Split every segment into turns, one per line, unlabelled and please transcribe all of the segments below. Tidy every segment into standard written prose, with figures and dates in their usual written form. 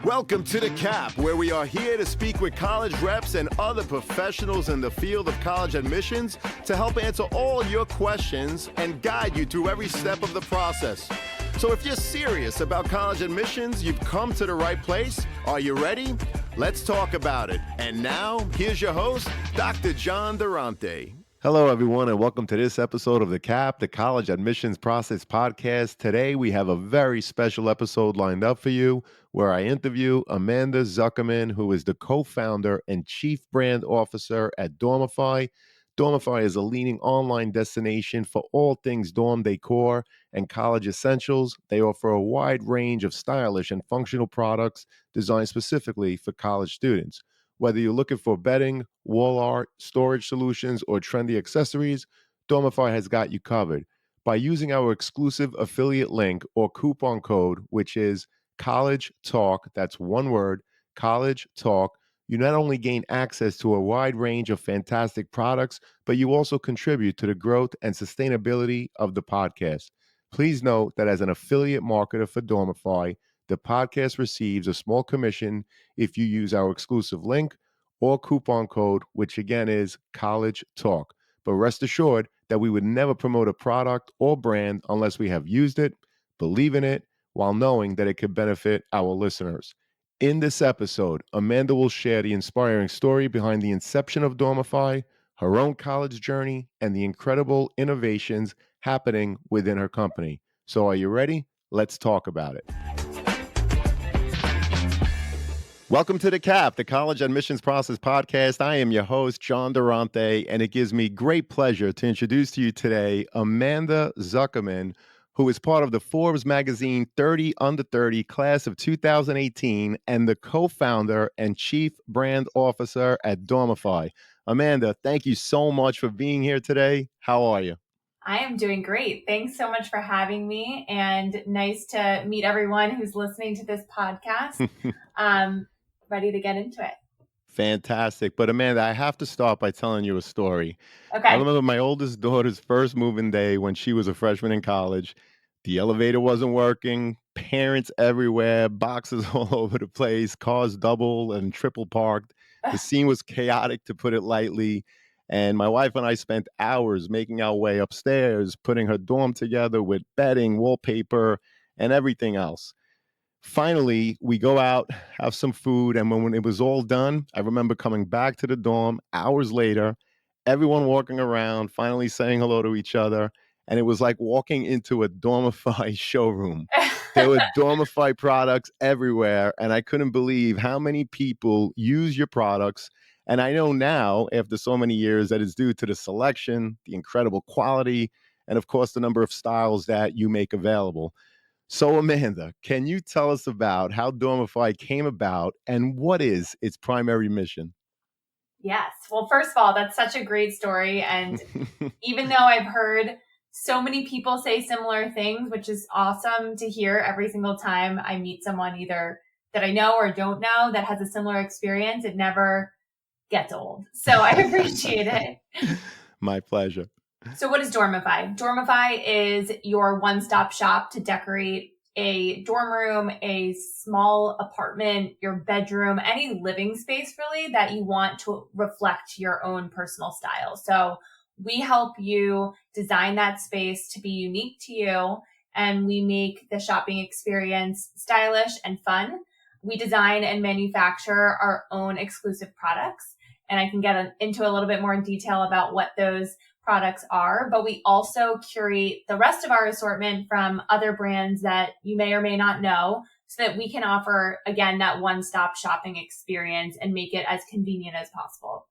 Welcome to The Cap, where we are here to speak with college reps and other professionals in the field of college admissions to help answer all your questions and guide you through every step of the process. So if you're serious about college admissions, you've come to the right place. Are you ready? Let's talk about it. And now, here's your host, Dr. John Durante. Hello, everyone, and welcome to this episode of The Cap, the College Admissions Process Podcast. Today, we have a very special episode lined up for you where I interview Amanda Zuckerman, who is the co-founder and chief brand officer at Dormify. Dormify is a leading online destination for all things dorm decor and college essentials. They offer a wide range of stylish and functional products designed specifically for college students. Whether you're looking for bedding, wall art, storage solutions, or trendy accessories, Dormify has got you covered. By using our exclusive affiliate link or coupon code, which is College Talk, that's one word, College Talk, you not only gain access to a wide range of fantastic products, but you also contribute to the growth and sustainability of the podcast. Please note that as an affiliate marketer for Dormify, the podcast receives a small commission if you use our exclusive link or coupon code, which again is College Talk. But rest assured that we would never promote a product or brand unless we have used it, believe in it, while knowing that it could benefit our listeners. In this episode, Amanda will share the inspiring story behind the inception of Dormify, her own college journey, and the incredible innovations happening within her company. So are you ready? Let's talk about it. Welcome to The Cap, the College Admissions Process Podcast. I am your host, John Durante, and it gives me great pleasure to introduce to you today Amanda Zuckerman, who is part of the Forbes magazine 30 Under 30 class of 2018 and the co-founder and chief brand officer at Dormify. Amanda, thank you so much for being here today. How are you?
I am doing great. Thanks so much for having me, and nice to meet everyone who's listening to this podcast. Ready to get into it.
Fantastic. But Amanda, I have to start by telling you a story.
Okay.
I remember my oldest daughter's first moving day when she was a freshman in college. The elevator wasn't working, parents everywhere, boxes all over the place, cars double and triple parked. The scene was chaotic, to put it lightly. And my wife and I spent hours making our way upstairs, putting her dorm together with bedding, wallpaper, and everything else. Finally, we go out, have some food, and when it was all done, I remember coming back to the dorm hours later, everyone walking around, finally saying hello to each other, and it was like walking into a Dormify showroom. There were Dormify products everywhere, and I couldn't believe how many people use your products. And I know now, after so many years, that it's due to the selection, the incredible quality, and of course, the number of styles that you make available. So, Amanda, can you tell us about how Dormify came about and what is its primary mission?
Yes. Well, first of all, that's such a great story. And even though I've heard so many people say similar things, which is awesome to hear every single time I meet someone either that I know or don't know that has a similar experience, it never gets old. So I appreciate it.
My pleasure.
So what is Dormify? Dormify is your one-stop shop to decorate a dorm room, a small apartment, your bedroom, any living space really that you want to reflect your own personal style. So we help you design that space to be unique to you, and we make the shopping experience stylish and fun. We design and manufacture our own exclusive products, and I can get into a little bit more in detail about what those products are, but we also curate the rest of our assortment from other brands that you may or may not know so that we can offer, again, that one-stop shopping experience and make it as convenient as possible.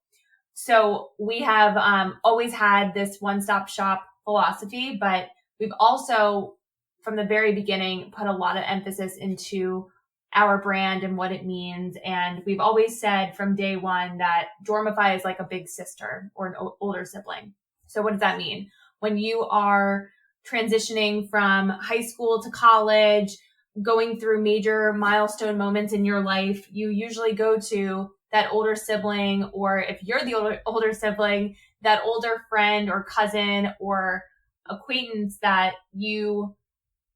So we have always had this one-stop shop philosophy, but we've also, from the very beginning, put a lot of emphasis into our brand and what it means. And we've always said from day one that Dormify is like a big sister or an older sibling. So what does that mean? When you are transitioning from high school to college, going through major milestone moments in your life, you usually go to that older sibling, or if you're the older sibling, that older friend or cousin or acquaintance that you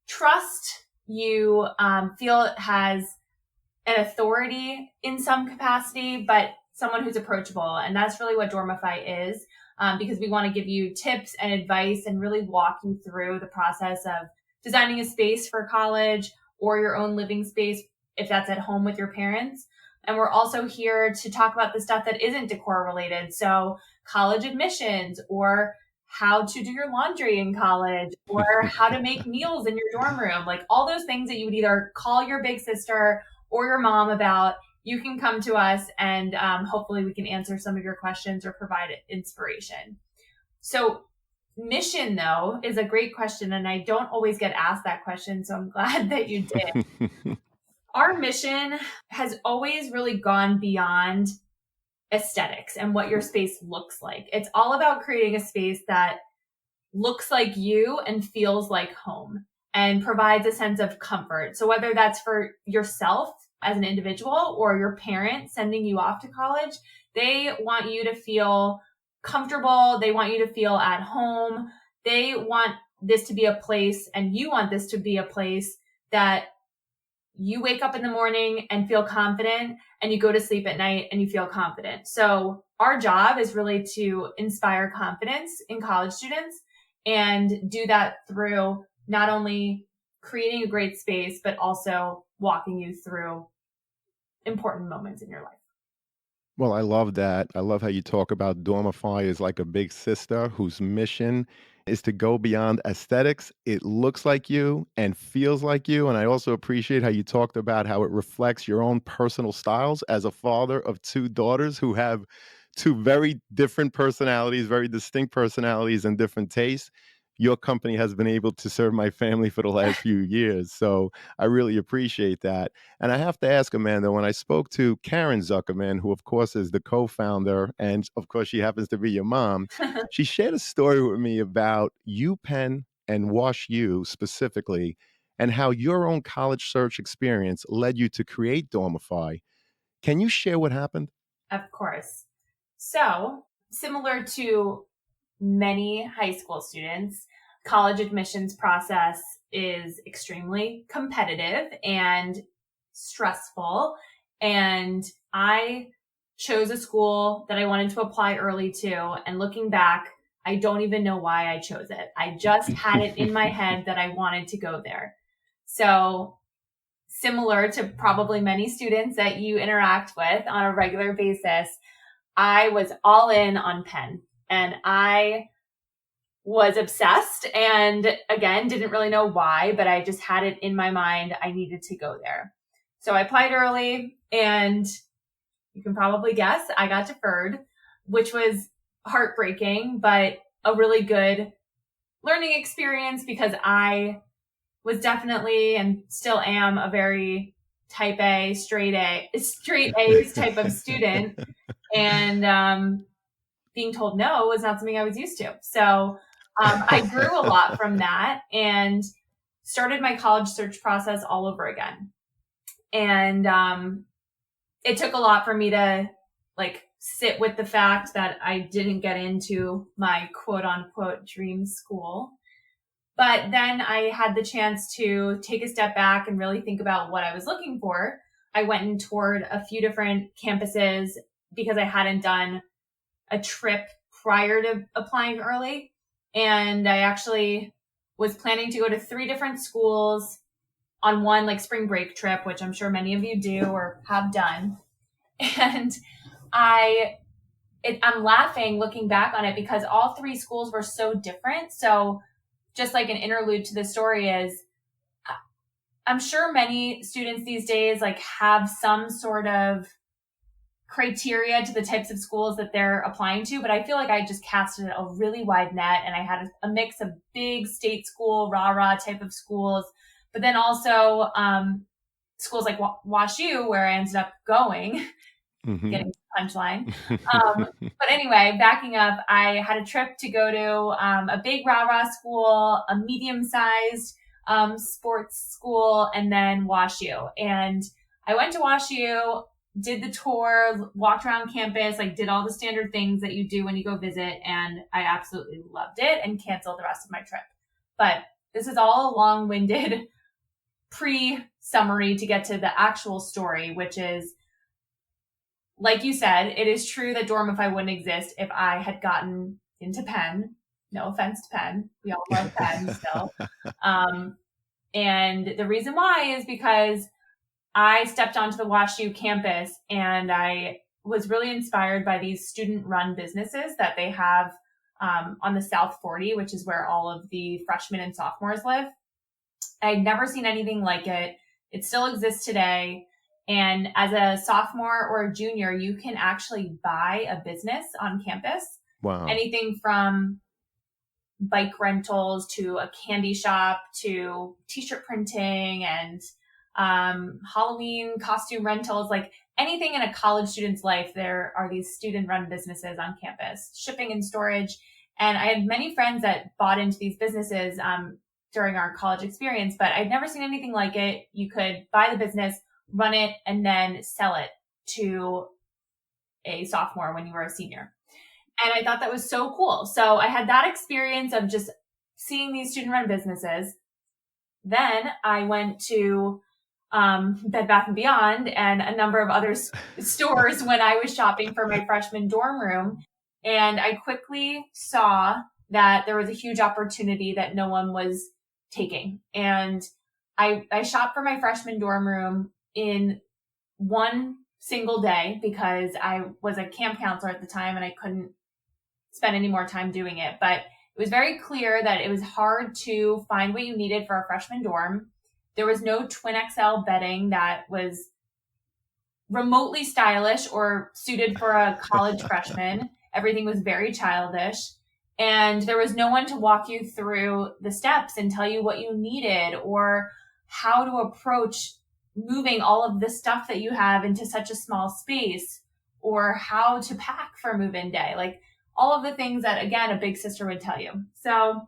trust, you feel has an authority in some capacity, but someone who's approachable. And that's really what Dormify is, because we want to give you tips and advice and really walk you through the process of designing a space for college or your own living space if that's at home with your parents. And we're also here to talk about the stuff that isn't decor related. So college admissions, or how to do your laundry in college, or how to make meals in your dorm room, like all those things that you would either call your big sister or your mom about. You can come to us, and hopefully we can answer some of your questions or provide inspiration. So mission, though, is a great question, and I don't always get asked that question, so I'm glad that you did. Our mission has always really gone beyond aesthetics and what your space looks like. It's all about creating a space that looks like you and feels like home and provides a sense of comfort. So whether that's for yourself as an individual or your parents sending you off to college, they want you to feel comfortable. They want you to feel at home. They want this to be a place, and you want this to be a place that you wake up in the morning and feel confident, and you go to sleep at night and you feel confident. So our job is really to inspire confidence in college students, and do that through not only creating a great space, but also walking you through important moments in your life.
Well, I love that. I love how you talk about Dormify as like a big sister whose mission is to go beyond aesthetics. It looks like you and feels like you. And I also appreciate how you talked about how it reflects your own personal styles as a father of two daughters who have two very different personalities, very distinct personalities and different tastes. Your company has been able to serve my family for the last few years. So I really appreciate that. And I have to ask, Amanda, when I spoke to Karen Zuckerman, who of course is the co-founder, and of course she happens to be your mom, she shared a story with me about UPenn and Wash U specifically, and how your own college search experience led you to create Dormify. Can you share what happened?
Of course. So, similar to many high school students, college admissions process is extremely competitive and stressful. And I chose a school that I wanted to apply early to. And looking back, I don't even know why I chose it. I just had it in my head that I wanted to go there. So similar to probably many students that you interact with on a regular basis, I was all in on Penn, and I was obsessed, and again, didn't really know why, but I just had it in my mind. I needed to go there. So I applied early, and you can probably guess I got deferred, which was heartbreaking, but a really good learning experience, because I was definitely and still am a very type A, straight A's type of student. And being told no was not something I was used to. So I grew a lot from that and started my college search process all over again. And it took a lot for me to like sit with the fact that I didn't get into my quote unquote dream school. But then I had the chance to take a step back and really think about what I was looking for. I went and toured a few different campuses because I hadn't done a trip prior to applying early. And I actually was planning to go to 3 different schools on one like spring break trip, which I'm sure many of you do or have done. And I'm laughing looking back on it because all 3 schools were so different. So just like an interlude to the story is, I'm sure many students these days like have some sort of criteria to the types of schools that they're applying to, but I feel like I just casted a really wide net, and I had a mix of big state school, rah-rah type of schools, but then also schools like Wash U, where I ended up going, getting the punchline. But anyway, backing up, I had a trip to go to a big rah-rah school, a medium-sized sports school, and then Wash U. And I went to Wash U, did the tour, walked around campus, like did all the standard things that you do when you go visit. And I absolutely loved it and canceled the rest of my trip. But this is all a long-winded pre-summary to get to the actual story, which is, like you said, it is true that Dormify wouldn't exist if I had gotten into Penn. No offense to Penn. We all love Penn still. Um, and the reason why is because I stepped onto the WashU campus and I was really inspired by these student run businesses that they have on the South 40, which is where all of the freshmen and sophomores live. I'd never seen anything like it. It still exists today. And as a sophomore or a junior, you can actually buy a business on campus.
Wow.
Anything from bike rentals to a candy shop to t-shirt printing and Halloween costume rentals, like anything in a college student's life, there are these student run businesses on campus, shipping and storage. And I had many friends that bought into these businesses during our college experience, but I'd never seen anything like it. You could buy the business, run it, and then sell it to a sophomore when you were a senior. And I thought that was so cool. So I had that experience of just seeing these student run businesses. Then I went to Bed Bath and Beyond and a number of other stores when I was shopping for my freshman dorm room. And I quickly saw that there was a huge opportunity that no one was taking. And I shopped for my freshman dorm room in one single day because I was a camp counselor at the time and I couldn't spend any more time doing it. But it was very clear that it was hard to find what you needed for a freshman dorm. There was no twin XL bedding that was remotely stylish or suited for a college freshman. Everything was very childish. And there was no one to walk you through the steps and tell you what you needed or how to approach moving all of the stuff that you have into such a small space or how to pack for move-in day. Like all of the things that, again, a big sister would tell you. So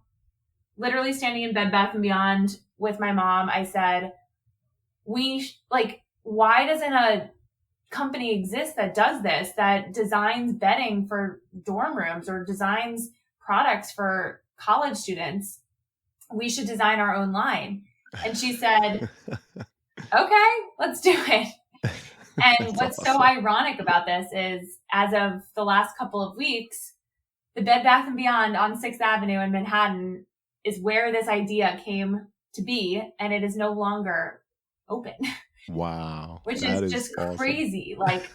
literally standing in Bed Bath & Beyond with my mom, I said, why doesn't a company exist that does this, that designs bedding for dorm rooms or designs products for college students? We should design our own line. And she said, okay, let's do it. And what's awesome. So ironic about this is as of the last couple of weeks, the Bed Bath & Beyond on 6th Avenue in Manhattan is where this idea came to be, and it is no longer open.
Wow.
Which is just awesome. Crazy. Like,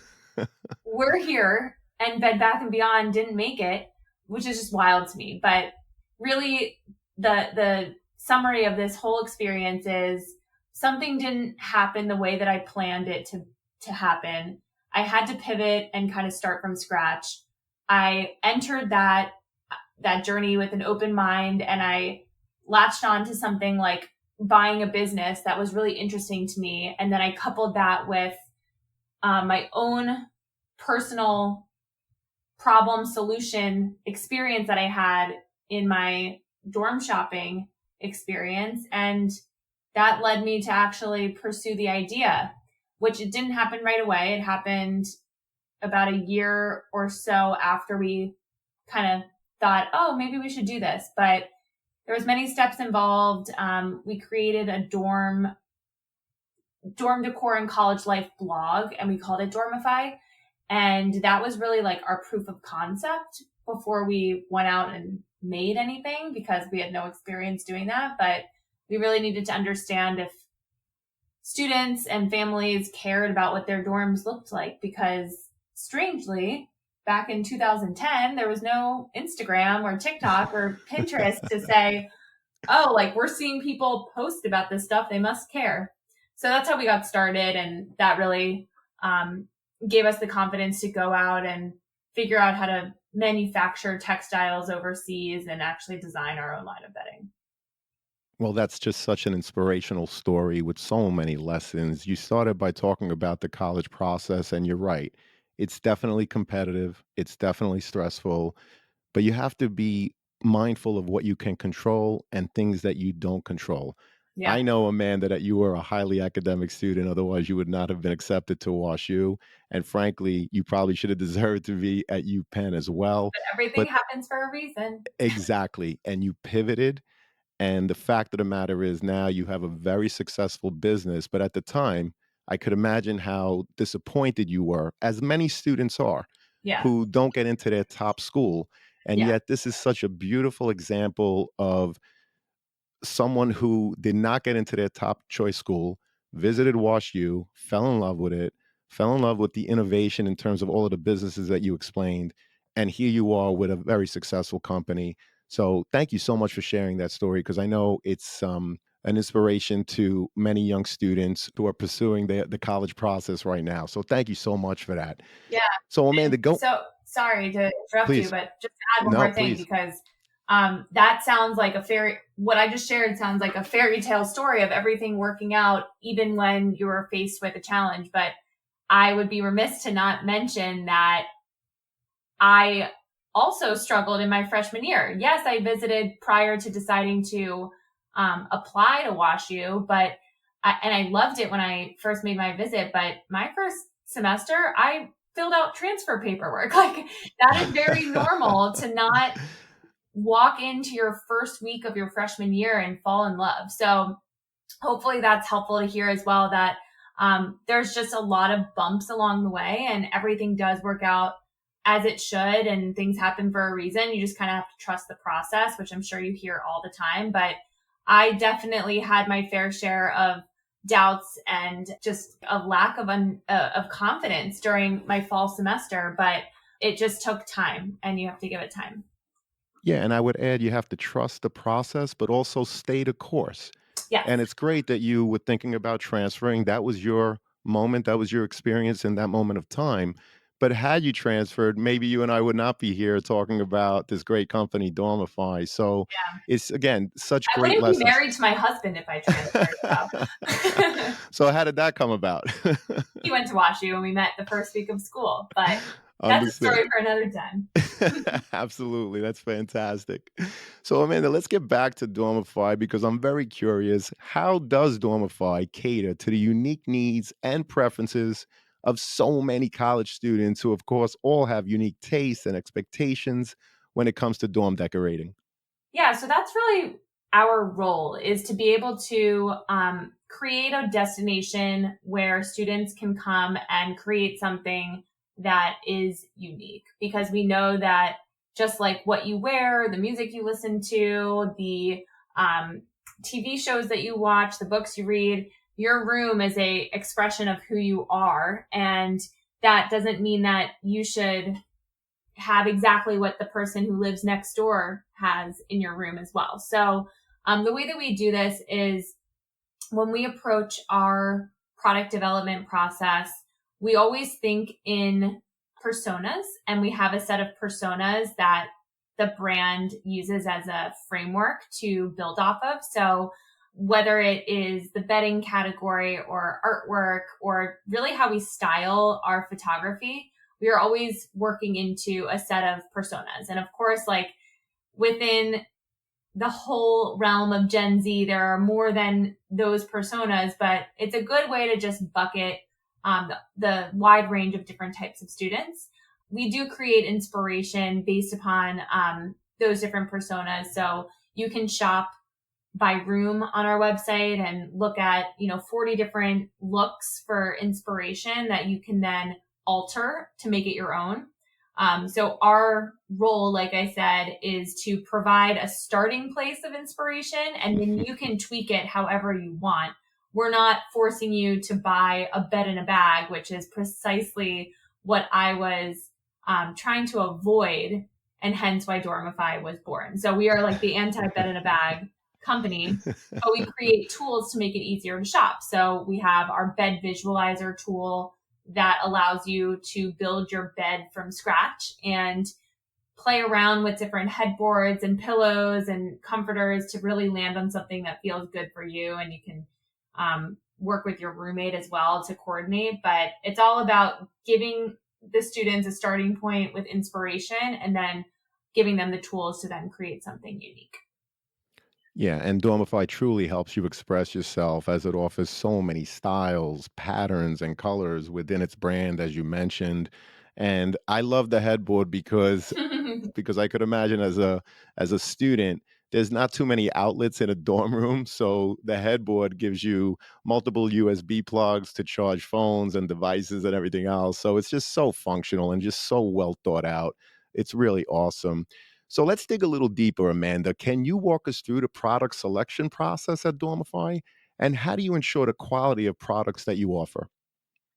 we're here, and Bed Bath & Beyond didn't make it, which is just wild to me. But really, the summary of this whole experience is something didn't happen the way that I planned it to happen. I had to pivot and kind of start from scratch. I entered that journey with an open mind, and I latched on to something like buying a business that was really interesting to me. And then I coupled that with my own personal problem solution experience that I had in my dorm shopping experience. And that led me to actually pursue the idea, which it didn't happen right away. It happened about a year or so after we kind of thought, oh, maybe we should do this. But there was many steps involved. We created a dorm decor and college life blog, and we called it Dormify. And that was really like our proof of concept before we went out and made anything, because we had no experience doing that. But we really needed to understand if students and families cared about what their dorms looked like, because strangely, back in 2010, there was no Instagram or TikTok or Pinterest to say, oh, like we're seeing people post about this stuff, they must care. So that's how we got started. And that really gave us the confidence to go out and figure out how to manufacture textiles overseas and actually design our own line of bedding.
Well, that's just such an inspirational story with so many lessons. You started by talking about the college process, and you're right. It's definitely competitive. It's definitely stressful, but you have to be mindful of what you can control and things that you don't control.
Yeah.
I know, Amanda, that you were a highly academic student. Otherwise, you would not have been accepted to WashU. And frankly, you probably should have deserved to be at UPenn as well.
But everything happens for a reason.
Exactly. And you pivoted. And the fact of the matter is now you have a very successful business. But at the time, I could imagine how disappointed you were, as many students are,
Yeah.
who don't get into their top school. And
Yeah.
yet, this is such a beautiful example of someone who did not get into their top choice school, visited Wash U, fell in love with it, fell in love with the innovation in terms of all of the businesses that you explained. And here you are with a very successful company. So thank you so much for sharing that story because I know it's an inspiration to many young students who are pursuing the college process right now. So thank you so much for that.
Yeah.
So Amanda,
And
go
so sorry to interrupt you,
please.
but just to add one
No,
more thing
please.
because that sounds like what I just shared sounds like a fairy tale story of everything working out, even when you were faced with a challenge. But I would be remiss to not mention that I also struggled in my freshman year. Yes, I visited prior to deciding to apply to WashU, and I loved it when I first made my visit. But my first semester, I filled out transfer paperwork. Like that is very normal to not walk into your first week of your freshman year and fall in love. So hopefully that's helpful to hear as well that there's just a lot of bumps along the way and everything does work out as it should and things happen for a reason. You just kind of have to trust the process, which I'm sure you hear all the time. But I definitely had my fair share of doubts and just a lack of confidence during my fall semester. But it just took time and you have to give it time.
Yeah, and I would add you have to trust the process, but also stay the course.
Yes.
And it's great that you were thinking about transferring. That was your moment, that was your experience in that moment of time. But had you transferred, maybe you and I would not be here talking about this great company, Dormify. So it's again such
I
great
wouldn't be
lessons.
married to my husband if I transferred. So
So how did that come about?
he went to WashU and we met the first week of school, but that's a
Understood.
story for another time.
Absolutely. That's fantastic. So, Amanda, let's get back to Dormify because I'm very curious. How does Dormify cater to the unique needs and preferences of so many college students who, of course, all have unique tastes and expectations when it comes to dorm decorating?
Yeah, so that's really our role is to be able to create a destination where students can come and create something that is unique because we know that just like what you wear, the music you listen to, the um, TV shows that you watch, the books you read, your room is a expression of who you are. And that doesn't mean that you should have exactly what the person who lives next door has in your room as well. So the way that we do this is when we approach our product development process, we always think in personas and we have a set of personas that the brand uses as a framework to build off of. So whether it is the bedding category or artwork or really how we style our photography, we are always working into a set of personas. And of course, like within the whole realm of Gen Z, there are more than those personas, but it's a good way to just bucket the wide range of different types of students. We do create inspiration based upon those different personas. So you can shop by room on our website and look at, 40 different looks for inspiration that you can then alter to make it your own. So our role, like I said, is to provide a starting place of inspiration and then you can tweak it however you want. We're not forcing you to buy a bed in a bag, which is precisely what I was trying to avoid and hence why Dormify was born. So we are like the anti bed in a bag company, but we create tools to make it easier to shop. So we have our bed visualizer tool that allows you to build your bed from scratch and play around with different headboards and pillows and comforters to really land on something that feels good for you. And you can work with your roommate as well to coordinate. But it's all about giving the students a starting point with inspiration and then giving them the tools to then create something unique.
Yeah, and Dormify truly helps you express yourself as it offers so many styles, patterns, and colors within its brand, as you mentioned. And I love the headboard because I could imagine as a student there's not too many outlets in a dorm room, so the headboard gives you multiple USB plugs to charge phones and devices and everything else. So it's just so functional and just so well thought out. It's really awesome. So let's dig a little deeper, Amanda. Can you walk us through the product selection process at Dormify? And how do you ensure the quality of products that you offer?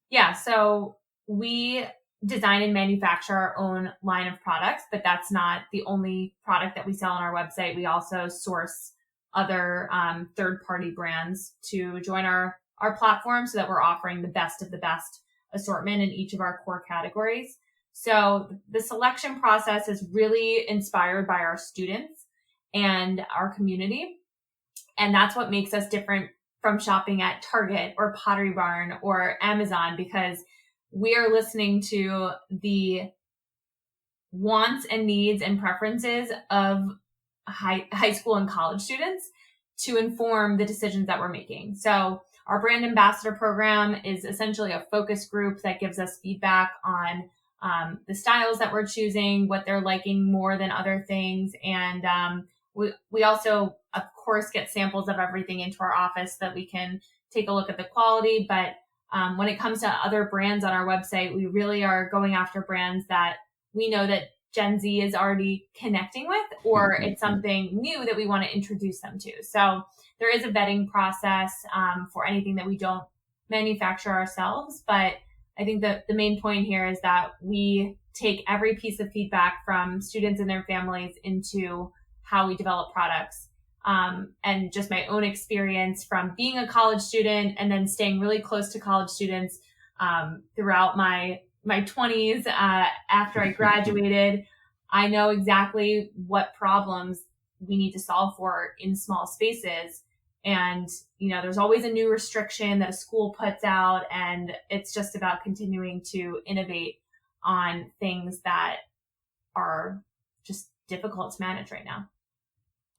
Yeah, so we design and manufacture our own line of products, but that's not the only product that we sell on our website. We also source other third-party brands to join our platform so that we're offering the best of the best assortment in each of our core categories. So the selection process is really inspired by our students and our community. And that's what makes us different from shopping at Target or Pottery Barn or Amazon, because we are listening to the wants and needs and preferences of high school and college students to inform the decisions that we're making. So our brand ambassador program is essentially a focus group that gives us feedback on the styles that we're choosing, what they're liking more than other things. And we also, of course, get samples of everything into our office so that we can take a look at the quality. But when it comes to other brands on our website, we really are going after brands that we know that Gen Z is already connecting with, or it's something new that we want to introduce them to. So there is a vetting process for anything that we don't manufacture ourselves. But I think that the main point here is that we take every piece of feedback from students and their families into how we develop products. And just my own experience from being a college student and then staying really close to college students throughout my 20s after I graduated. I know exactly what problems we need to solve for in small spaces. And, there's always a new restriction that a school puts out, and it's just about continuing to innovate on things that are just difficult to manage right now.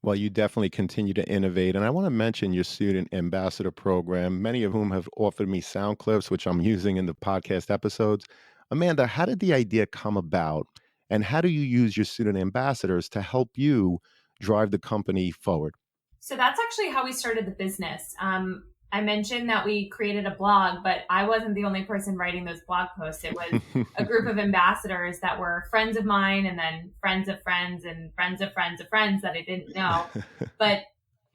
Well, you definitely continue to innovate. And I want to mention your student ambassador program, many of whom have offered me sound clips, which I'm using in the podcast episodes. Amanda, how did the idea come about? And how do you use your student ambassadors to help you drive the company forward?
So that's actually how we started the business. I mentioned that we created a blog, but I wasn't the only person writing those blog posts. It was a group of ambassadors that were friends of mine, and then friends of friends and friends of friends of friends that I didn't know. But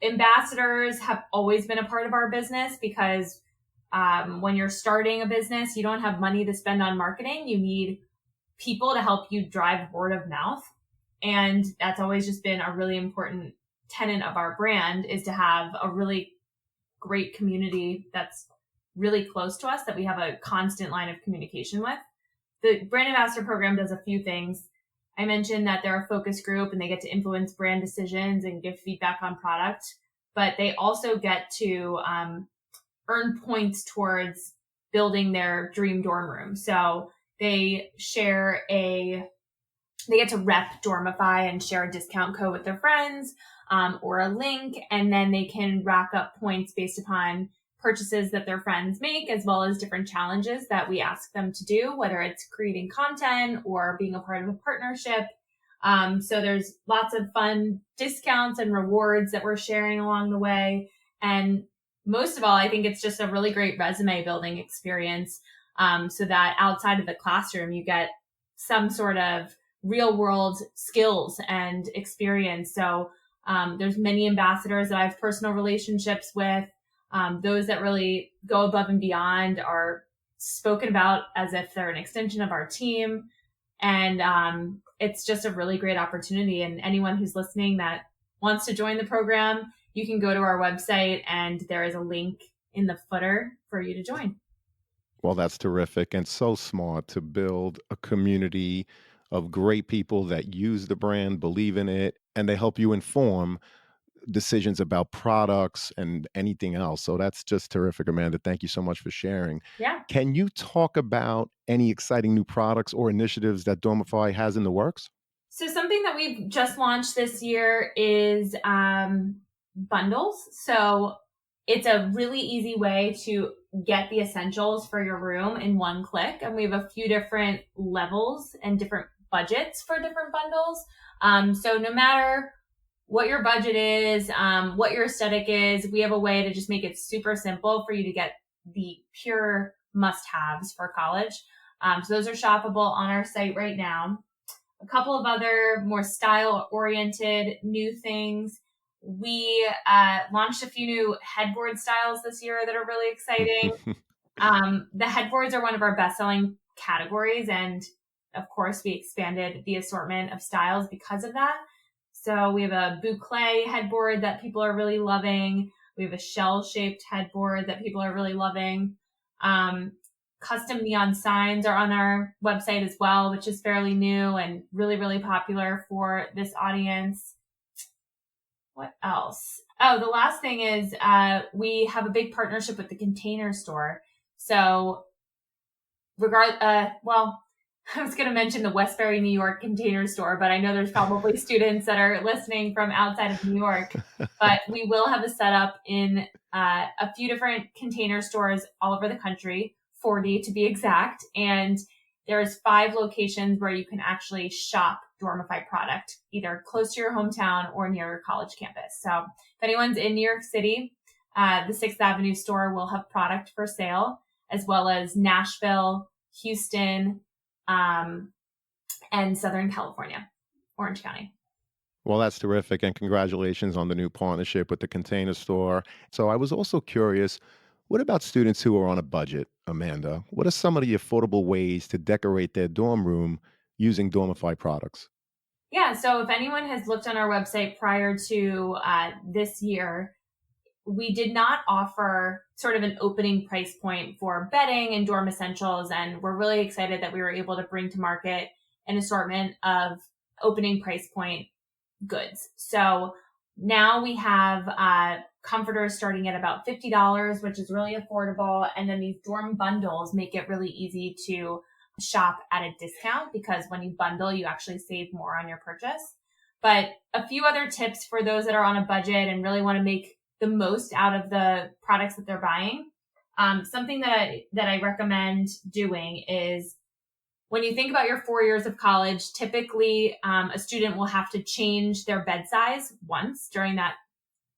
ambassadors have always been a part of our business because when you're starting a business, you don't have money to spend on marketing. You need people to help you drive word of mouth. And that's always just been a really important tenet of our brand, is to have a really great community that's really close to us, that we have a constant line of communication with. The brand ambassador program does a few things. I mentioned that they're a focus group and they get to influence brand decisions and give feedback on product, but they also get to earn points towards building their dream dorm room. So they get to rep Dormify and share a discount code with their friends or a link, and then they can rack up points based upon purchases that their friends make, as well as different challenges that we ask them to do, whether it's creating content or being a part of a partnership. So there's lots of fun discounts and rewards that we're sharing along the way. And most of all, I think it's just a really great resume building experience, so that outside of the classroom, you get some sort of real world skills and experience. So there's many ambassadors that I have personal relationships with. Those that really go above and beyond are spoken about as if they're an extension of our team. And it's just a really great opportunity. And anyone who's listening that wants to join the program, you can go to our website and there is a link in the footer for you to join.
Well, that's terrific and so smart to build a community of great people that use the brand, believe in it, and they help you inform decisions about products and anything else. So that's just terrific, Amanda. Thank you so much for sharing.
Yeah.
Can you talk about any exciting new products or initiatives that Dormify has in the works?
So something that we've just launched this year is bundles. So it's a really easy way to get the essentials for your room in one click. And we have a few different levels and different budgets for different bundles. So no matter what your budget is, what your aesthetic is. We have a way to just make it super simple for you to get the pure must-haves for college. So those are shoppable on our site right now. A couple of other more style-oriented new things. We launched a few new headboard styles this year that are really exciting. The headboards are one of our best-selling categories, and of course, we expanded the assortment of styles because of that. So we have a boucle headboard that people are really loving. We have a shell-shaped headboard that people are really loving. Custom neon signs are on our website as well, which is fairly new and really, really popular for this audience. What else? Oh, the last thing is we have a big partnership with the Container Store. So I was going to mention the Westbury, New York Container Store, but I know there's probably students that are listening from outside of New York. But we will have a setup in a few different container stores all over the country, 40 to be exact. And there's 5 locations where you can actually shop Dormify product, either close to your hometown or near your college campus. So if anyone's in New York City, the 6th Avenue store will have product for sale, as well as Nashville, Houston, and Southern California, Orange County.
Well, that's terrific, and congratulations on the new partnership with the Container Store. So I was also curious, what about students who are on a budget, Amanda? What are some of the affordable ways to decorate their dorm room using Dormify products?
Yeah, so if anyone has looked on our website prior to this year, we did not offer sort of an opening price point for bedding and dorm essentials. And we're really excited that we were able to bring to market an assortment of opening price point goods. So now we have comforters starting at about $50, which is really affordable. And then these dorm bundles make it really easy to shop at a discount, because when you bundle, you actually save more on your purchase. But a few other tips for those that are on a budget and really want to make the most out of the products that they're buying. Something that I recommend doing is, when you think about your 4 years of college, typically a student will have to change their bed size once during that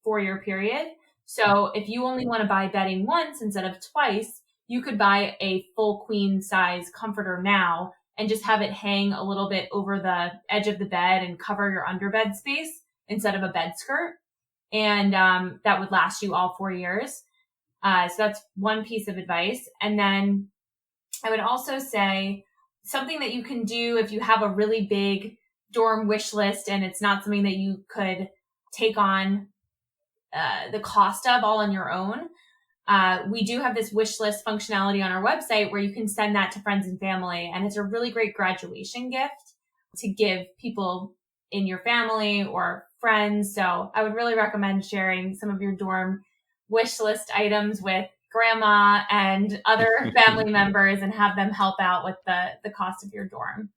4-year period. So if you only want to buy bedding once instead of twice, you could buy a full queen size comforter now and just have it hang a little bit over the edge of the bed and cover your underbed space instead of a bed skirt. And that would last you all 4 years. So that's one piece of advice. And then I would also say something that you can do if you have a really big dorm wish list and it's not something that you could take on the cost of all on your own. We do have this wish list functionality on our website where you can send that to friends and family. And it's a really great graduation gift to give people in your family or friends. So I would really recommend sharing some of your dorm wish list items with grandma and other family members and have them help out with the cost of your dorm.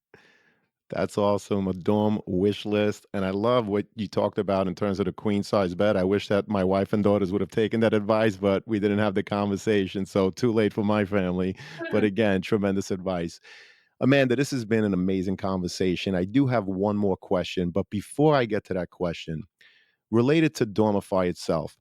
That's awesome. A dorm wish list. And I love what you talked about in terms of the queen size bed. I wish that my wife and daughters would have taken that advice, but we didn't have the conversation. So too late for my family. But again, tremendous advice. Amanda, this has been an amazing conversation. I do have one more question, but before I get to that question, related to Dormify itself,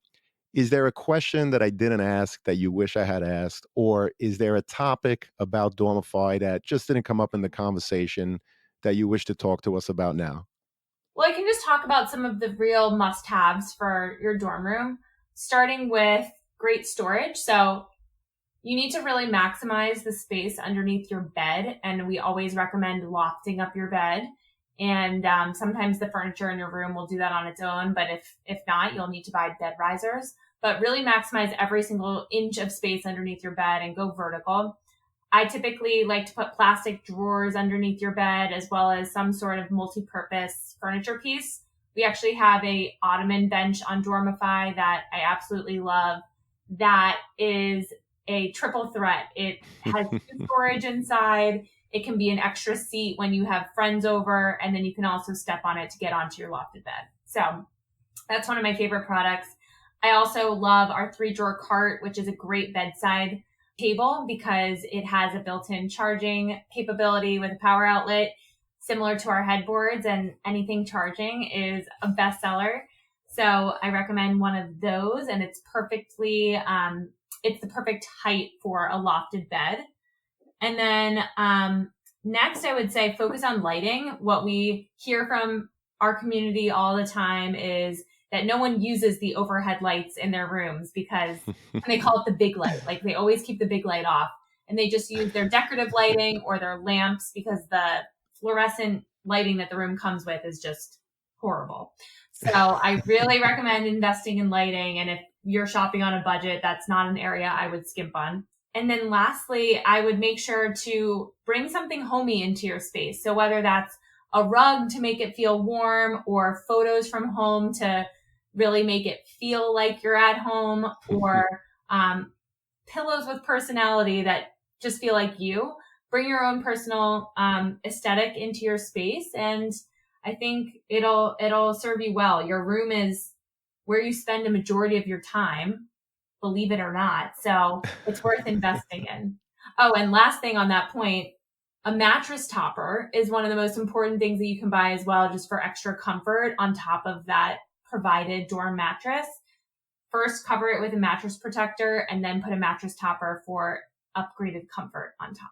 is there a question that I didn't ask that you wish I had asked? Or is there a topic about Dormify that just didn't come up in the conversation that you wish to talk to us about now?
Well, I can just talk about some of the real must-haves for your dorm room, starting with great storage. So you need to really maximize the space underneath your bed. And we always recommend lofting up your bed. And sometimes the furniture in your room will do that on its own. But if not, you'll need to buy bed risers. But really maximize every single inch of space underneath your bed and go vertical. I typically like to put plastic drawers underneath your bed, as well as some sort of multi-purpose furniture piece. We actually have a ottoman bench on Dormify that I absolutely love. That is a triple threat. It has storage inside. It can be an extra seat when you have friends over, and then you can also step on it to get onto your lofted bed. So that's one of my favorite products. I also love our 3-drawer cart, which is a great bedside table because it has a built-in charging capability with a power outlet. similar to our headboards, and anything charging is a bestseller. So I recommend one of those, and it's it's the perfect height for a lofted bed. And then next, I would say focus on lighting. What we hear from our community all the time is that no one uses the overhead lights in their rooms because and they call it the big light. Like they always keep the big light off and they just use their decorative lighting or their lamps because the fluorescent lighting that the room comes with is just horrible. So I really recommend investing in lighting. And if you're shopping on a budget, that's not an area I would skimp on. And then lastly, I would make sure to bring something homey into your space. So whether that's a rug to make it feel warm or photos from home to really make it feel like you're at home or pillows with personality that just feel like you. Bring your own personal aesthetic into your space, and I think it'll serve you well. Your room is where you spend a majority of your time, believe it or not. So it's worth investing in. Oh, and last thing on that point, a mattress topper is one of the most important things that you can buy as well, just for extra comfort on top of that provided dorm mattress. First, cover it with a mattress protector and then put a mattress topper for upgraded comfort on top.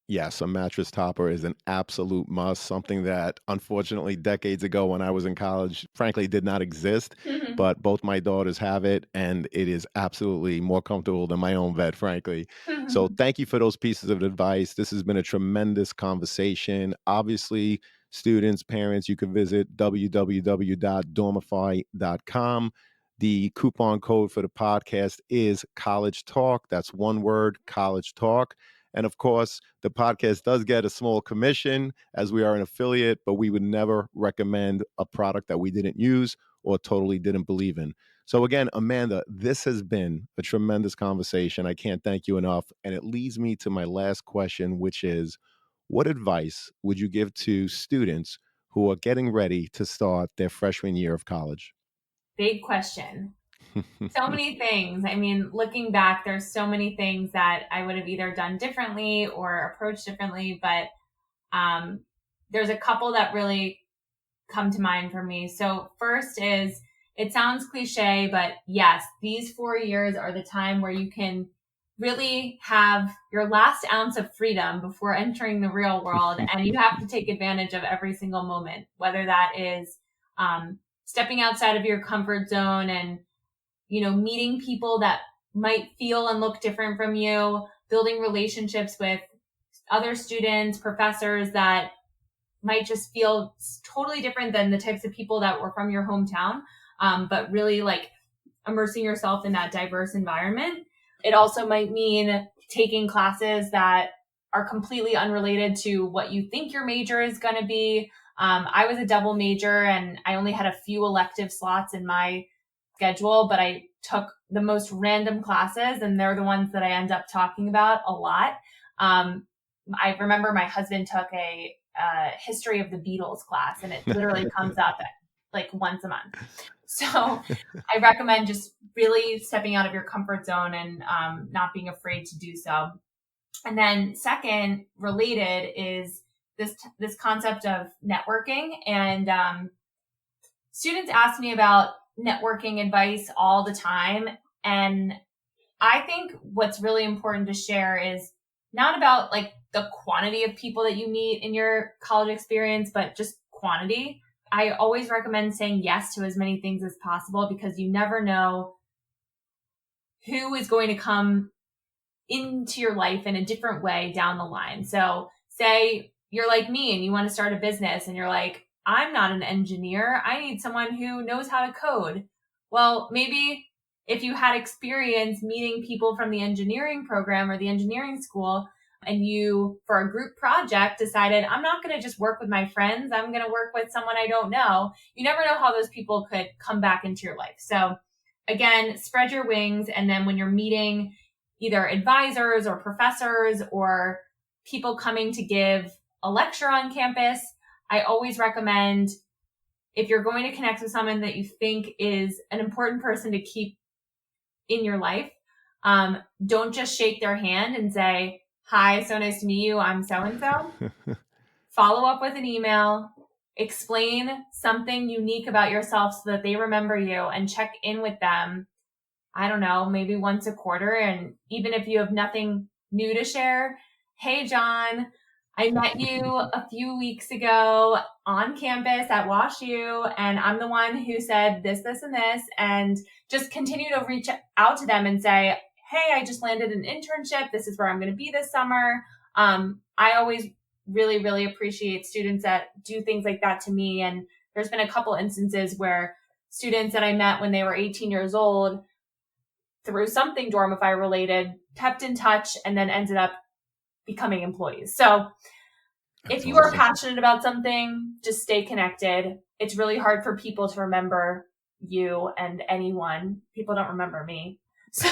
Yes, a mattress topper is an absolute must, something that unfortunately decades ago when I was in college, frankly, did not exist. But both my daughters have it, and it is absolutely more comfortable than my own bed, frankly. So thank you for those pieces of advice. This has been a tremendous conversation. Obviously, students, parents, you can visit www.dormify.com. The coupon code for the podcast is College Talk. That's one word, College Talk. And of course, the podcast does get a small commission as we are an affiliate, but we would never recommend a product that we didn't use or totally didn't believe in. So again, Amanda, this has been a tremendous conversation. I can't thank you enough. And it leads me to my last question, which is, what advice would you give to students who are getting ready to start their freshman year of college?
Big question. So many things. I mean, looking back, there's so many things that I would have either done differently or approached differently, but there's a couple that really come to mind for me. So first is, it sounds cliche, but yes, these 4 years are the time where you can really have your last ounce of freedom before entering the real world. And you have to take advantage of every single moment, whether that is stepping outside of your comfort zone and meeting people that might feel and look different from you, building relationships with other students, professors that might just feel totally different than the types of people that were from your hometown, but really like immersing yourself in that diverse environment. It also might mean taking classes that are completely unrelated to what you think your major is going to be. I was a double major and I only had a few elective slots in my schedule, but I took the most random classes and they're the ones that I end up talking about a lot. I remember my husband took a history of the Beatles class and it literally comes up like once a month. So I recommend just really stepping out of your comfort zone and not being afraid to do so. And then second, related, is this concept of networking. And students ask me about networking advice all the time. And I think what's really important to share is not about like the quantity of people that you meet in your college experience, but just quantity. I always recommend saying yes to as many things as possible because you never know who is going to come into your life in a different way down the line. So say you're like me and you want to start a business and you're like, I'm not an engineer. I need someone who knows how to code. Well, maybe if you had experience meeting people from the engineering program or the engineering school and you, for a group project, decided, I'm not going to just work with my friends. I'm going to work with someone I don't know. You never know how those people could come back into your life. So again, spread your wings. And then when you're meeting either advisors or professors or people coming to give a lecture on campus, I always recommend, if you're going to connect with someone that you think is an important person to keep in your life, don't just shake their hand and say, hi, so nice to meet you, I'm so-and-so. follow up with an email, explain something unique about yourself so that they remember you, and check in with them. I don't know, maybe once a quarter. And even if you have nothing new to share, hey, John, I met you a few weeks ago on campus at WashU, and I'm the one who said this, this, and this, and just continue to reach out to them and say, hey, I just landed an internship. This is where I'm going to be this summer. I always really, really appreciate students that do things like that to me. And there's been a couple instances where students that I met when they were 18 years old through something Dormify related kept in touch and then ended up becoming employees. So if you are passionate about something, just stay connected. It's really hard for people to remember you and anyone. People don't remember me. So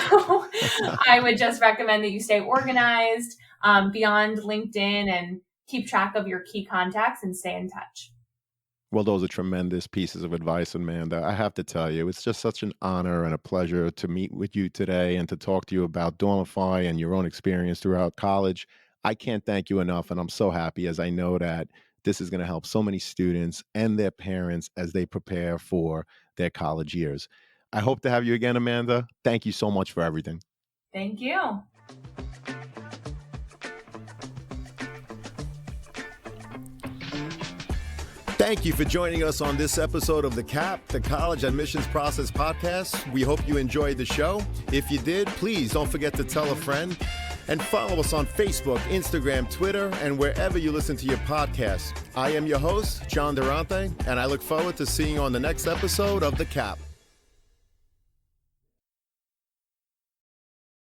I would just recommend that you stay organized beyond LinkedIn and keep track of your key contacts and stay in touch.
Well, those are tremendous pieces of advice, Amanda. I have to tell you, it's just such an honor and a pleasure to meet with you today and to talk to you about Dormify and your own experience throughout college. I can't thank you enough, and I'm so happy as I know that this is going to help so many students and their parents as they prepare for their college years. I hope to have you again, Amanda. Thank you so much for everything.
Thank you.
Thank you for joining us on this episode of the CAP, the College Admissions Process Podcast. We hope you enjoyed the show. If you did, please don't forget to tell a friend and follow us on Facebook, Instagram, Twitter, and wherever you listen to your podcasts. I am your host, John Durante, and I look forward to seeing you on the next episode of the CAP.